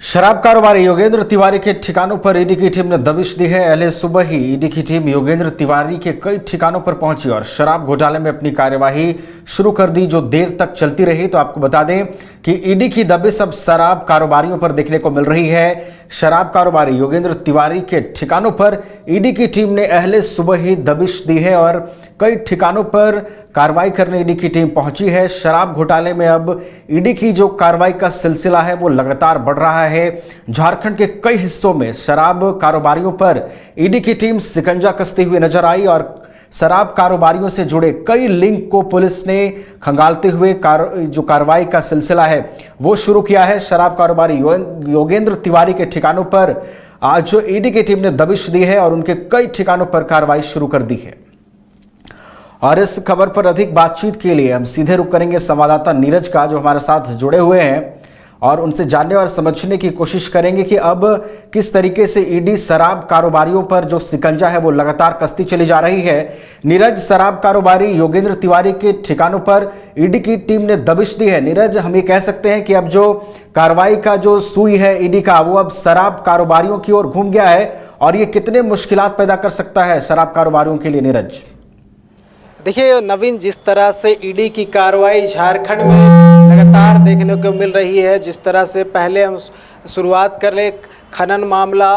शराब कारोबारी योगेंद्र तिवारी के ठिकानों पर ईडी की टीम ने दबिश दी है। पहले सुबह ही ईडी की टीम योगेंद्र तिवारी के कई ठिकानों पर पहुंची और शराब घोटाले में अपनी कार्यवाही शुरू कर दी, जो देर तक चलती रही। तो आपको बता दें कि ईडी की दबिश अब शराब कारोबारियों पर देखने को मिल रही है। शराब कारोबारी योगेंद्र तिवारी के ठिकानों पर ईडी की टीम ने पहले सुबह ही दबिश दी है और कई ठिकानों पर कार्रवाई करने ईडी की टीम पहुंची है। शराब घोटाले में अब ईडी की जो कार्रवाई का सिलसिला है वो लगातार बढ़ रहा है। झारखंड के कई हिस्सों में शराब कारोबारियों पर ईडी की टीम शिकंजा कसती हुई नजर आई और शराब कारोबारियों से जुड़े कई लिंक को पुलिस ने खंगालते हुए जो कार्रवाई का सिलसिला है वो शुरू किया है। शराब कारोबारी योगेंद्र तिवारी के ठिकानों पर आज ईडी की टीम ने दबिश दी है और उनके कई ठिकानों पर कार्रवाई शुरू कर दी है। और इस खबर पर अधिक बातचीत के लिए हम सीधे रुख करेंगे संवाददाता नीरज का, जो हमारे साथ जुड़े हुए हैं, और उनसे जानने और समझने की कोशिश करेंगे कि अब किस तरीके से ईडी शराब कारोबारियों पर जो शिकंजा है वो लगातार कसती चली जा रही है। नीरज, शराब कारोबारी योगेंद्र तिवारी के ठिकानों पर ईडी की टीम ने दबिश दी है। नीरज, हम ये कह सकते हैं कि अब जो कार्रवाई का जो सुई है ईडी का वो अब शराब कारोबारियों की ओर घूम गया है, और ये कितने मुश्किलात पैदा कर सकता है शराब कारोबारियों के लिए? नीरज, देखिए नवीन, जिस तरह से ईडी की कार्रवाई झारखंड में लगातार देखने को मिल रही है, जिस तरह से पहले हम शुरुआत कर ले खनन मामला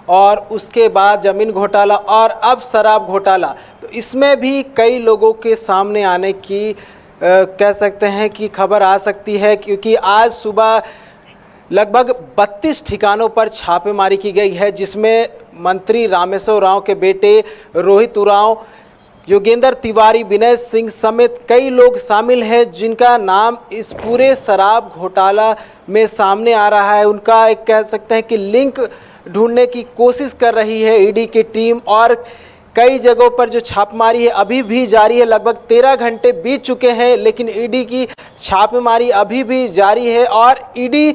और उसके बाद ज़मीन घोटाला और अब शराब घोटाला, तो इसमें भी कई लोगों के सामने आने की कह सकते हैं कि खबर आ सकती है, क्योंकि आज सुबह लगभग 32 ठिकानों पर छापेमारी की गई है, जिसमें मंत्री रामेश्वर उरांव के बेटे रोहित उरांव, योगेंद्र तिवारी, विनय सिंह समेत कई लोग शामिल हैं, जिनका नाम इस पूरे शराब घोटाला में सामने आ रहा है। उनका एक कह सकते हैं कि लिंक ढूंढने की कोशिश कर रही है ईडी की टीम, और कई जगहों पर जो छापेमारी है अभी भी जारी है। लगभग 13 घंटे बीत चुके हैं, लेकिन ईडी की छापेमारी अभी भी जारी है। और ईडी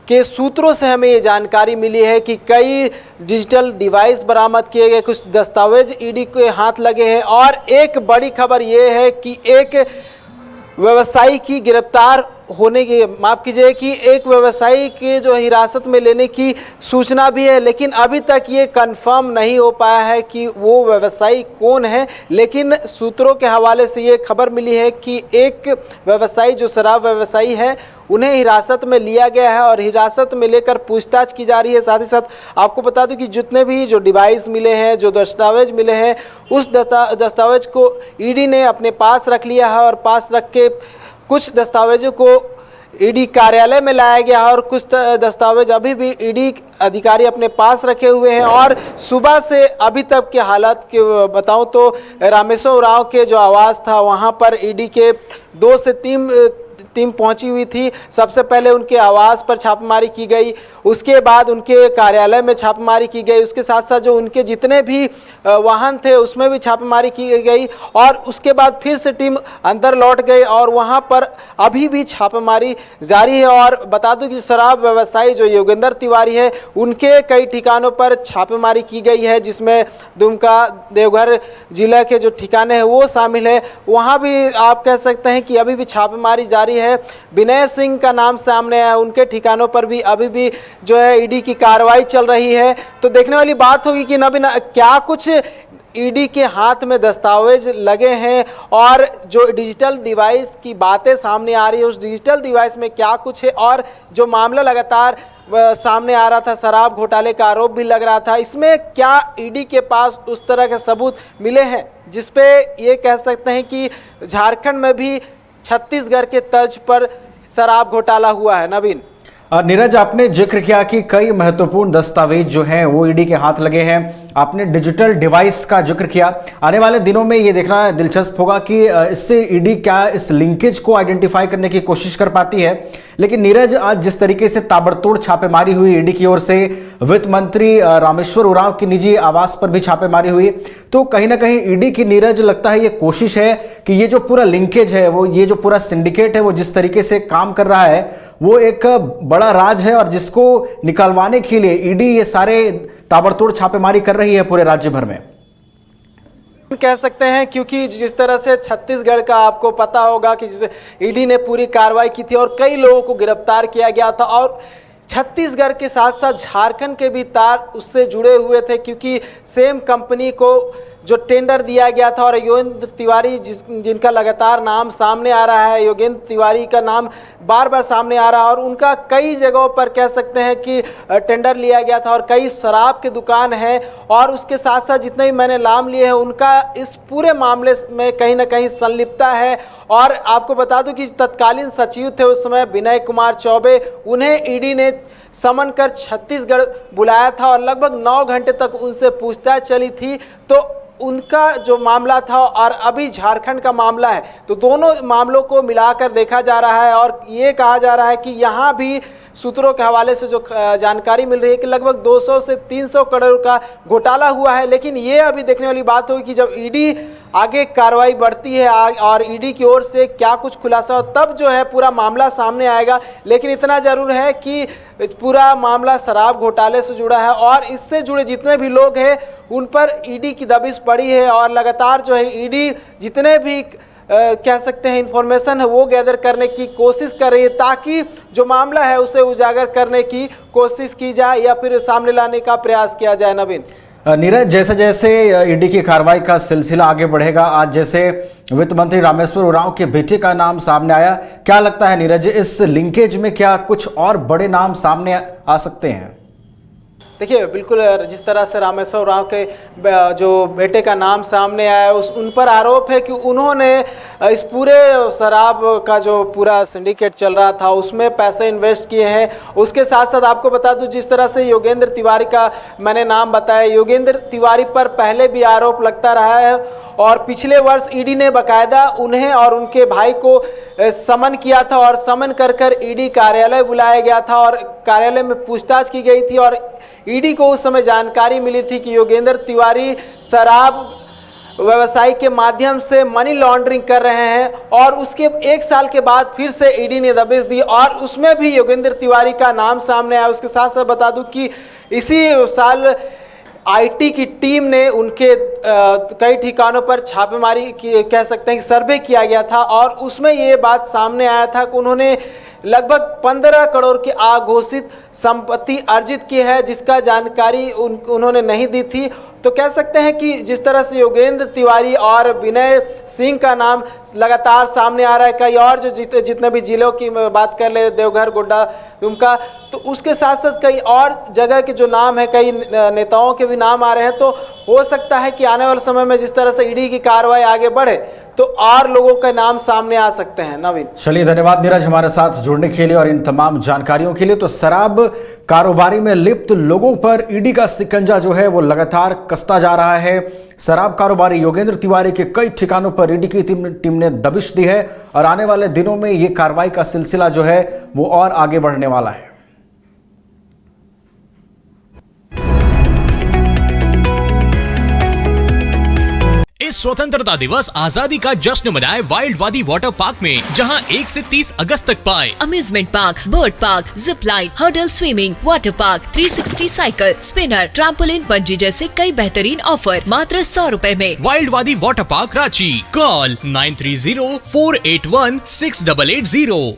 के सूत्रों से हमें ये जानकारी मिली है कि कई डिजिटल डिवाइस बरामद किए गए, कुछ दस्तावेज ईडी के हाथ लगे हैं, और एक बड़ी खबर ये है कि एक व्यवसायी की गिरफ्तार होने की, माफ़ कीजिए, कि एक व्यवसायी के जो हिरासत में लेने की सूचना भी है, लेकिन अभी तक ये कंफर्म नहीं हो पाया है कि वो व्यवसायी कौन है। लेकिन सूत्रों के हवाले से ये खबर मिली है कि एक व्यवसायी जो शराब व्यवसायी है उन्हें हिरासत में लिया गया है और हिरासत में लेकर पूछताछ की जा रही है। साथ ही साथ आपको बता दूं कि जितने भी जो डिवाइस मिले हैं, जो दस्तावेज मिले हैं, उस दस्तावेज को ईडी ने अपने पास रख लिया है और पास रख के कुछ दस्तावेजों को ईडी कार्यालय में लाया गया है और कुछ दस्तावेज अभी भी ईडी अधिकारी अपने पास रखे हुए हैं। और सुबह से अभी तक के हालात के बताऊं तो रामेश्वर उरांव के जो आवास था वहां पर ईडी के 2 से 3 टीम पहुंची हुई थी। सबसे पहले उनके आवास पर छापेमारी की गई, उसके बाद उनके कार्यालय में छापेमारी की गई, उसके साथ साथ जो उनके जितने भी वाहन थे उसमें भी छापेमारी की गई, और उसके बाद फिर से टीम अंदर लौट गई और वहां पर अभी भी छापेमारी जारी है। और बता दूं कि शराब व्यवसायी जो योगेंद्र तिवारी है उनके कई ठिकानों पर छापेमारी की गई है, जिसमें दुमका, देवघर जिले के जो ठिकाने हैं वो शामिल है। वहाँ भी आप कह सकते हैं कि अभी भी छापेमारी जारी है। विनय सिंह का नाम सामने आया, उनके ठिकानों पर भी अभी भी जो है ईडी की कार्रवाई चल रही है। तो देखने वाली बात होगी कि नवीन, क्या कुछ ईडी के हाथ में दस्तावेज लगे हैं और जो डिजिटल डिवाइस की बातें सामने आ रही है उस डिजिटल डिवाइस में क्या कुछ है, और जो मामला लगातार सामने आ रहा था, शराब घोटाले का आरोप भी लग रहा था, इसमें क्या ईडी के पास उस तरह के सबूत मिले हैं जिसपे ये कह सकते हैं कि झारखंड में भी छत्तीसगढ़ के तर्ज पर शराब घोटाला हुआ है? नवीन, नीरज, आपने जिक्र किया कि कई महत्वपूर्ण दस्तावेज जो हैं वो ईडी के हाथ लगे हैं। आपने डिजिटल डिवाइस का जिक्र किया। आने वाले दिनों में ये देखना दिलचस्प होगा कि इससे ईडी क्या इस लिंकेज को आइडेंटिफाई करने की कोशिश कर पाती है। लेकिन नीरज, आज जिस तरीके से ताबड़तोड़ छापेमारी हुई ईडी की ओर से, वित्त मंत्री रामेश्वर उरांव की निजी आवास पर भी छापेमारी हुई, तो कहीं ना कहीं ईडी की, नीरज, लगता है ये कोशिश है कि ये जो पूरा लिंकेज है, वो ये जो पूरा सिंडिकेट है वो जिस तरीके से काम कर रहा है वो एक बड़ा राज है, और जिसको निकलवाने के लिए ईडी ये सारे ताबड़तोड़ छापेमारी कर रही है पूरे राज्य भर में। कह सकते हैं, क्योंकि जिस तरह से छत्तीसगढ़ का आपको पता होगा कि ईडी ने पूरी कार्रवाई की थी और कई लोगों को गिरफ्तार किया गया था, और छत्तीसगढ़ के साथ साथ झारखंड के भी तार उससे जुड़े हुए थे, क्योंकि सेम कंपनी को जो टेंडर दिया गया था और योगेंद्र तिवारी जिनका लगातार नाम सामने आ रहा है, योगेंद्र तिवारी का नाम बार बार सामने आ रहा है और उनका कई जगहों पर कह सकते हैं कि टेंडर लिया गया था और कई शराब की दुकान है और उसके साथ साथ जितने भी मैंने नाम लिए हैं उनका इस पूरे मामले में कहीं ना कहीं संलिप्तता है। और आपको बता दूं कि तत्कालीन सचिव थे उस समय विनय कुमार चौबे, उन्हें ईडी ने समन कर छत्तीसगढ़ बुलाया था और लगभग 9 घंटे तक उनसे पूछताछ चली थी। तो उनका जो मामला था और अभी झारखंड का मामला है, तो दोनों मामलों को मिलाकर देखा जा रहा है और ये कहा जा रहा है कि यहाँ भी सूत्रों के हवाले से जो जानकारी मिल रही है कि लगभग 200 से 300 करोड़ का घोटाला हुआ है। लेकिन ये अभी देखने वाली बात होगी कि जब ईडी आगे कार्रवाई बढ़ती है और ईडी की ओर से क्या कुछ खुलासा हो, तब जो है पूरा मामला सामने आएगा। लेकिन इतना जरूर है कि पूरा मामला शराब घोटाले से जुड़ा है और इससे जुड़े जितने भी लोग हैं उन पर ईडी की दबिश पड़ी है और लगातार जो है ईडी जितने भी कह सकते हैं इंफॉर्मेशन है वो गैदर करने की कोशिश कर रही है, ताकि जो मामला है उसे उजागर करने की कोशिश की जाए या फिर सामने लाने का प्रयास किया जाए। नवीन, नीरज, जैसे जैसे ईडी की कार्रवाई का सिलसिला आगे बढ़ेगा, आज जैसे वित्त मंत्री रामेश्वर उरांव के बेटे का नाम सामने आया, क्या लगता है नीरज इस लिंकेज में क्या कुछ और बड़े नाम सामने आ सकते हैं? देखिए, बिल्कुल जिस तरह से रामेश्वर उरांव के जो बेटे का नाम सामने आया है उन पर आरोप है कि उन्होंने इस पूरे शराब का जो पूरा सिंडिकेट चल रहा था उसमें पैसे इन्वेस्ट किए हैं। उसके साथ साथ आपको बता दूं, जिस तरह से योगेंद्र तिवारी का मैंने नाम बताया, योगेंद्र तिवारी पर पहले भी आरोप लगता रहा है और पिछले वर्ष ईडी ने बाकायदा उन्हें और उनके भाई को समन किया था और समन कर ईडी कार्यालय बुलाया गया था और कार्यालय में पूछताछ की गई थी और ईडी को उस समय जानकारी मिली थी कि योगेंद्र तिवारी शराब व्यवसाय के माध्यम से मनी लॉन्ड्रिंग कर रहे हैं और उसके 1 साल के बाद फिर से ईडी ने दबिश दी और उसमें भी योगेंद्र तिवारी का नाम सामने आया। उसके साथ साथ बता दूं कि इसी साल आईटी की टीम ने उनके कई ठिकानों पर छापेमारी की, कह सकते हैं कि सर्वे किया गया था और उसमें ये बात सामने आया था कि उन्होंने लगभग 15 करोड़ की अघोषित संपत्ति अर्जित की है, जिसका जानकारी उन्होंने नहीं दी थी। तो कह सकते हैं कि जिस तरह से योगेंद्र तिवारी और विनय सिंह का नाम लगातार सामने आ रहा है, कई और जो जितने भी जिलों की बात कर ले, देवघर, गोड्डा, दुमका, तो उसके साथ साथ कई और जगह के जो नाम है, कई नेताओं के भी नाम आ रहे हैं। तो हो सकता है कि आने वाले समय में जिस तरह से ईडी की कार्रवाई आगे बढ़े तो और लोगों के नाम सामने आ सकते हैं। नवीन, चलिए, धन्यवाद नीरज हमारे साथ जुड़ने के लिए और इन तमाम जानकारियों के लिए। तो शराब कारोबारी में लिप्त लोगों पर ईडी का शिकंजा जो है वो लगातार कसता जा रहा है। शराब कारोबारी योगेंद्र तिवारी के कई ठिकानों पर ईडी की टीम ने दबिश दी है और आने वाले दिनों में ये कार्रवाई का सिलसिला जो है वो और आगे बढ़ने वाला है। इस स्वतंत्रता दिवस आजादी का जश्न मनाए वाइल्ड वादी वाटर पार्क में, जहां 1 से 30 अगस्त तक पाए amusement park, bird park, zip line, hurdle swimming, water park, 360 cycle, spinner, trampoline, bungee जैसे कई बेहतरीन ऑफर मात्र 100 रुपए में। वाइल्ड वादी वाटर पार्क रांची। कॉल 9304816880।